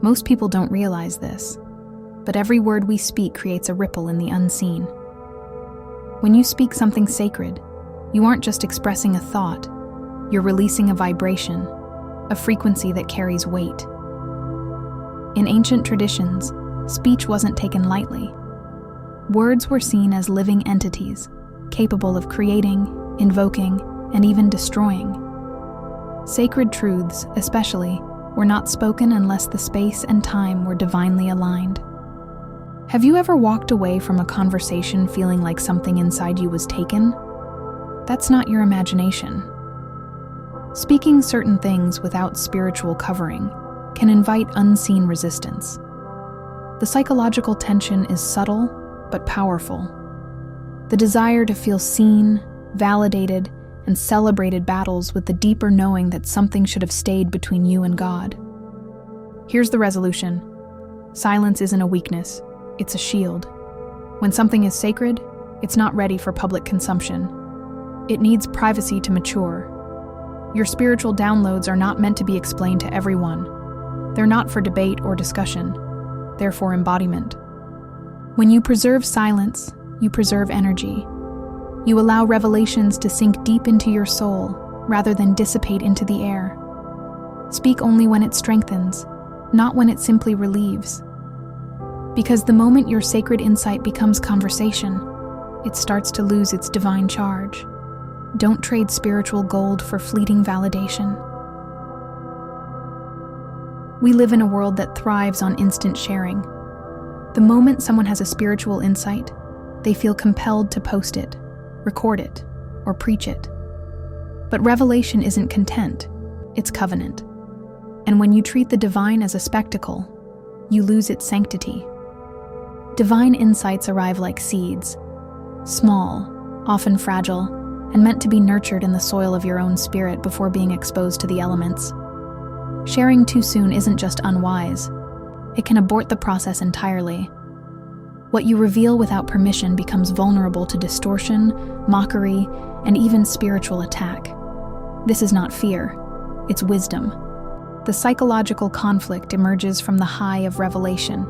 Most people don't realize this, but every word we speak creates a ripple in the unseen. When you speak something sacred, you aren't just expressing a thought, you're releasing a vibration, a frequency that carries weight. In ancient traditions, speech wasn't taken lightly. Words were seen as living entities, capable of creating, invoking, and even destroying. Sacred truths, especially, were not spoken unless the space and time were divinely aligned. Have you ever walked away from a conversation feeling like something inside you was taken? That's not your imagination. Speaking certain things without spiritual covering can invite unseen resistance. The psychological tension is subtle but powerful. The desire to feel seen, validated, and celebrated battles with the deeper knowing that something should have stayed between you and God. Here's the resolution. Silence isn't a weakness, it's a shield. When something is sacred, it's not ready for public consumption. It needs privacy to mature. Your spiritual downloads are not meant to be explained to everyone. They're not for debate or discussion. They're for embodiment. When you preserve silence, you preserve energy. You allow revelations to sink deep into your soul rather than dissipate into the air. Speak only when it strengthens, not when it simply relieves. Because the moment your sacred insight becomes conversation, it starts to lose its divine charge. Don't trade spiritual gold for fleeting validation. We live in a world that thrives on instant sharing. The moment someone has a spiritual insight, they feel compelled to post it, record it, or preach it. But revelation isn't content, it's covenant. And when you treat the divine as a spectacle, you lose its sanctity. Divine insights arrive like seeds, small, often fragile, and meant to be nurtured in the soil of your own spirit before being exposed to the elements. Sharing too soon isn't just unwise, it can abort the process entirely. What you reveal without permission becomes vulnerable to distortion, mockery, and even spiritual attack. This is not fear, it's wisdom. The psychological conflict emerges from the high of revelation.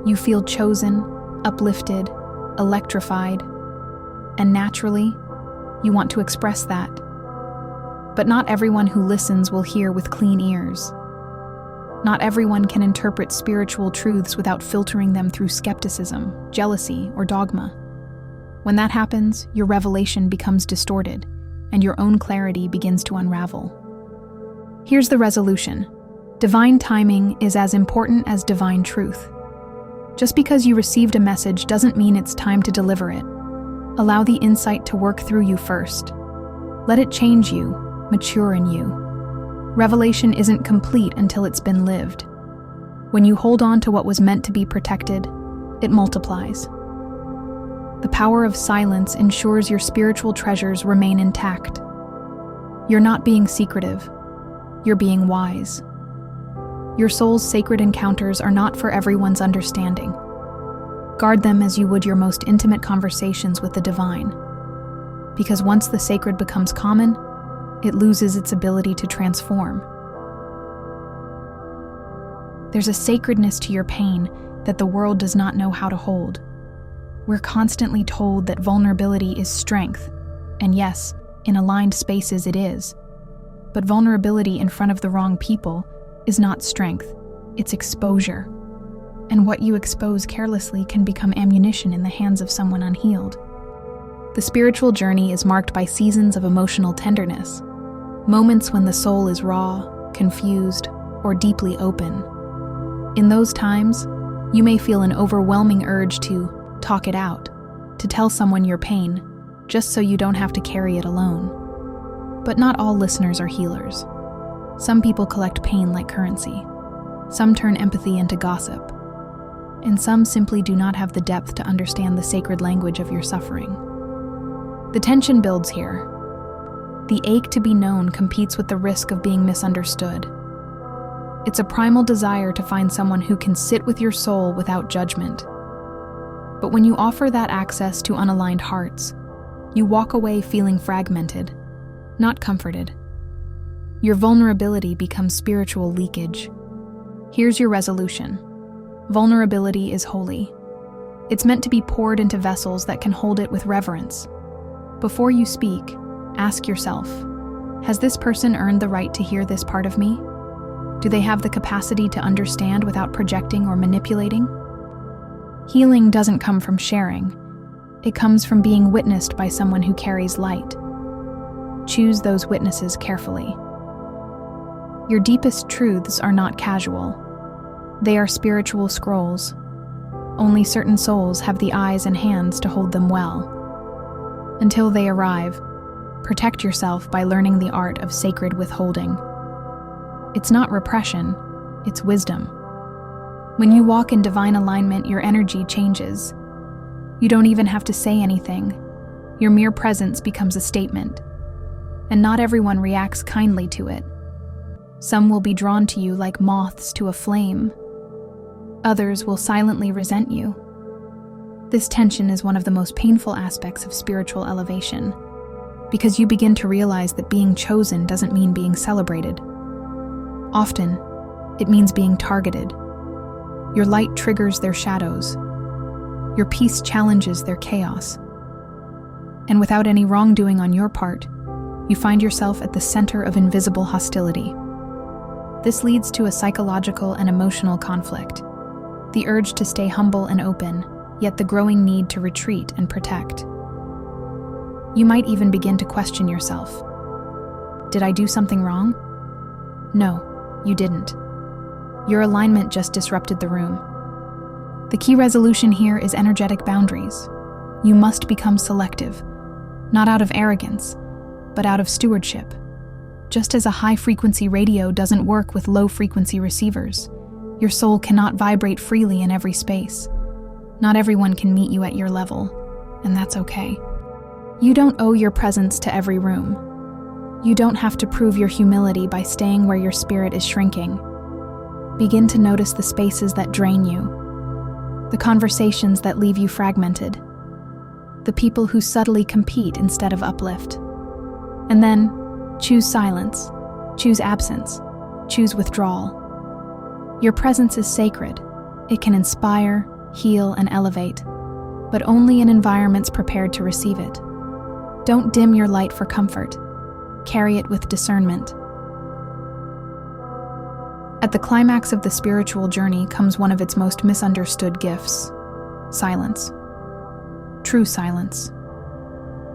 You feel chosen, uplifted, electrified, and naturally, you want to express that. But not everyone who listens will hear with clean ears. Not everyone can interpret spiritual truths without filtering them through skepticism, jealousy, or dogma. When that happens, your revelation becomes distorted, and your own clarity begins to unravel. Here's the resolution. Divine timing is as important as divine truth. Just because you received a message doesn't mean it's time to deliver it. Allow the insight to work through you first. Let it change you, mature in you. Revelation isn't complete until it's been lived. When you hold on to what was meant to be protected, it multiplies. The power of silence ensures your spiritual treasures remain intact. You're not being secretive, you're being wise. Your soul's sacred encounters are not for everyone's understanding. Guard them as you would your most intimate conversations with the divine. Because once the sacred becomes common, it loses its ability to transform. There's a sacredness to your pain that the world does not know how to hold. We're constantly told that vulnerability is strength, and yes, in aligned spaces it is. But vulnerability in front of the wrong people is not strength, it's exposure. And what you expose carelessly can become ammunition in the hands of someone unhealed. The spiritual journey is marked by seasons of emotional tenderness, moments when the soul is raw, confused, or deeply open. In those times, you may feel an overwhelming urge to talk it out, to tell someone your pain, just so you don't have to carry it alone. But not all listeners are healers. Some people collect pain like currency. Some turn empathy into gossip. And some simply do not have the depth to understand the sacred language of your suffering. The tension builds here. The ache to be known competes with the risk of being misunderstood. It's a primal desire to find someone who can sit with your soul without judgment. But when you offer that access to unaligned hearts, you walk away feeling fragmented, not comforted. Your vulnerability becomes spiritual leakage. Here's your resolution. Vulnerability is holy. It's meant to be poured into vessels that can hold it with reverence. Before you speak, ask yourself, has this person earned the right to hear this part of me? Do they have the capacity to understand without projecting or manipulating? Healing doesn't come from sharing. It comes from being witnessed by someone who carries light. Choose those witnesses carefully. Your deepest truths are not casual. They are spiritual scrolls. Only certain souls have the eyes and hands to hold them well. Until they arrive, protect yourself by learning the art of sacred withholding. It's not repression, it's wisdom. When you walk in divine alignment, your energy changes. You don't even have to say anything. Your mere presence becomes a statement. And not everyone reacts kindly to it. Some will be drawn to you like moths to a flame. Others will silently resent you. This tension is one of the most painful aspects of spiritual elevation, because you begin to realize that being chosen doesn't mean being celebrated. Often, it means being targeted. Your light triggers their shadows. Your peace challenges their chaos. And without any wrongdoing on your part, you find yourself at the center of invisible hostility. This leads to a psychological and emotional conflict, the urge to stay humble and open, yet the growing need to retreat and protect. You might even begin to question yourself. Did I do something wrong? No, you didn't. Your alignment just disrupted the room. The key resolution here is energetic boundaries. You must become selective, not out of arrogance, but out of stewardship. Just as a high-frequency radio doesn't work with low-frequency receivers, your soul cannot vibrate freely in every space. Not everyone can meet you at your level, and that's okay. You don't owe your presence to every room. You don't have to prove your humility by staying where your spirit is shrinking. Begin to notice the spaces that drain you, the conversations that leave you fragmented, the people who subtly compete instead of uplift. And then, choose silence, choose absence, choose withdrawal. Your presence is sacred. It can inspire, heal, and elevate, but only in environments prepared to receive it. Don't dim your light for comfort. Carry it with discernment. At the climax of the spiritual journey comes one of its most misunderstood gifts: silence. True silence.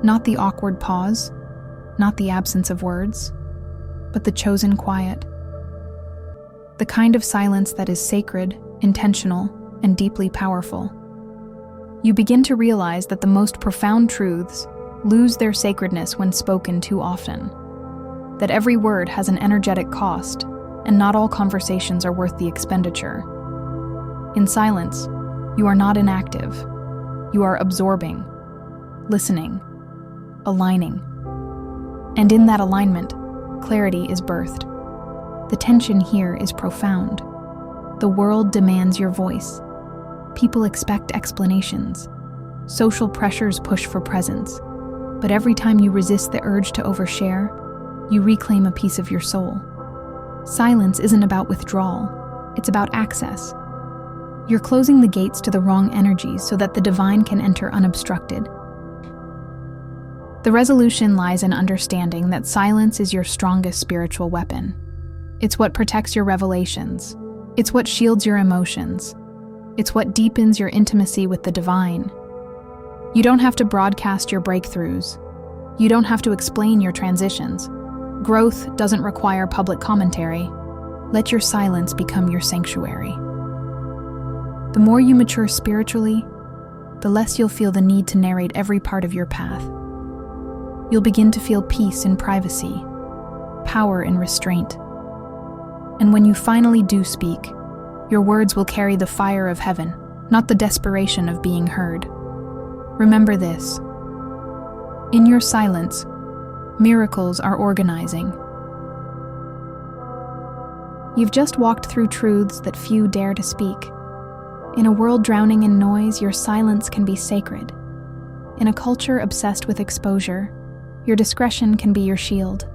Not the awkward pause, not the absence of words, but the chosen quiet. The kind of silence that is sacred, intentional, and deeply powerful. You begin to realize that the most profound truths lose their sacredness when spoken too often. That every word has an energetic cost, and not all conversations are worth the expenditure. In silence, you are not inactive. You are absorbing, listening, aligning. And in that alignment, clarity is birthed. The tension here is profound. The world demands your voice. People expect explanations. Social pressures push for presence. But every time you resist the urge to overshare, you reclaim a piece of your soul. Silence isn't about withdrawal. It's about access. You're closing the gates to the wrong energies so that the divine can enter unobstructed. The resolution lies in understanding that silence is your strongest spiritual weapon. It's what protects your revelations. It's what shields your emotions. It's what deepens your intimacy with the divine. You don't have to broadcast your breakthroughs. You don't have to explain your transitions. Growth doesn't require public commentary. Let your silence become your sanctuary. The more you mature spiritually, the less you'll feel the need to narrate every part of your path. You'll begin to feel peace in privacy, power in restraint. And when you finally do speak, your words will carry the fire of heaven, not the desperation of being heard. Remember this: in your silence, miracles are organizing. You've just walked through truths that few dare to speak. In a world drowning in noise, your silence can be sacred. In a culture obsessed with exposure, your discretion can be your shield.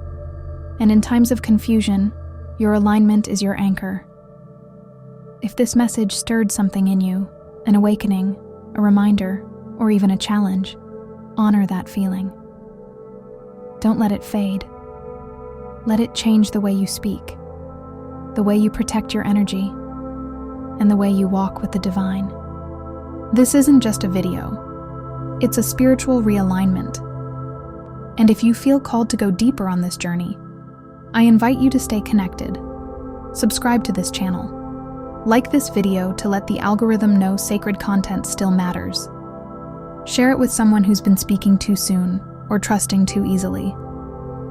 And in times of confusion, your alignment is your anchor. If this message stirred something in you, an awakening, a reminder, or even a challenge, honor that feeling. Don't let it fade. Let it change the way you speak, the way you protect your energy, and the way you walk with the divine. This isn't just a video. It's a spiritual realignment. And if you feel called to go deeper on this journey, I invite you to stay connected. Subscribe to this channel. Like this video to let the algorithm know sacred content still matters. Share it with someone who's been speaking too soon or trusting too easily.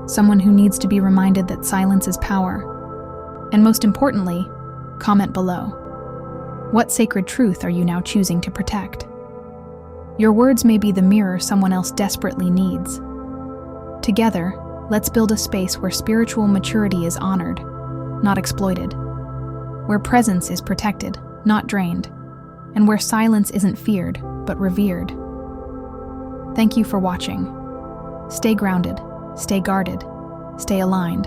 Someone who needs to be reminded that silence is power. And most importantly, comment below. What sacred truth are you now choosing to protect? Your words may be the mirror someone else desperately needs. Together, let's build a space where spiritual maturity is honored, not exploited. Where presence is protected, not drained. And where silence isn't feared, but revered. Thank you for watching. Stay grounded, stay guarded, stay aligned.